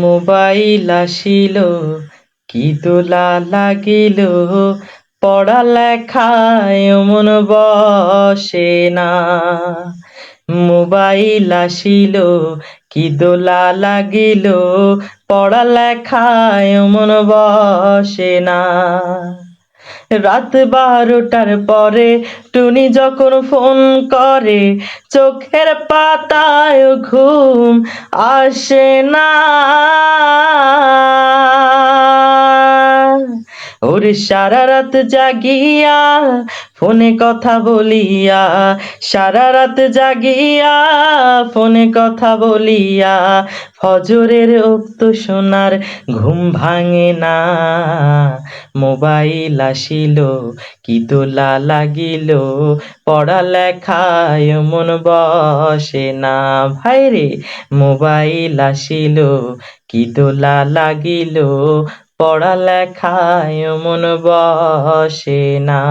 Mobile আসিল, কি দোলা লাগিল, পড়ালেখায় মন বসে না। মোবাইল আসিল, কি দোলা লাগিল, পড়ালেখায় মন বসে না। রাত 12টার পরে টুনি যখন ফোন করে, চোখের পাতায় ঘুম আসে না। ওরে সারা রাত জাগিয়া ফোনে কথা বলিয়া, সারা রাত জাগিয়া ফোনে কথা বলিয়া, ফজরের ওক্ত সোনার ঘুম ভাঙে না। মোবাইল আসিল, কি দোলা লাগিল, পড়ালেখায় মন বসে না। ভাইরে মোবাইল আসিল, কি দোলা লাগিল, পড়ালেখায় মন বসে না।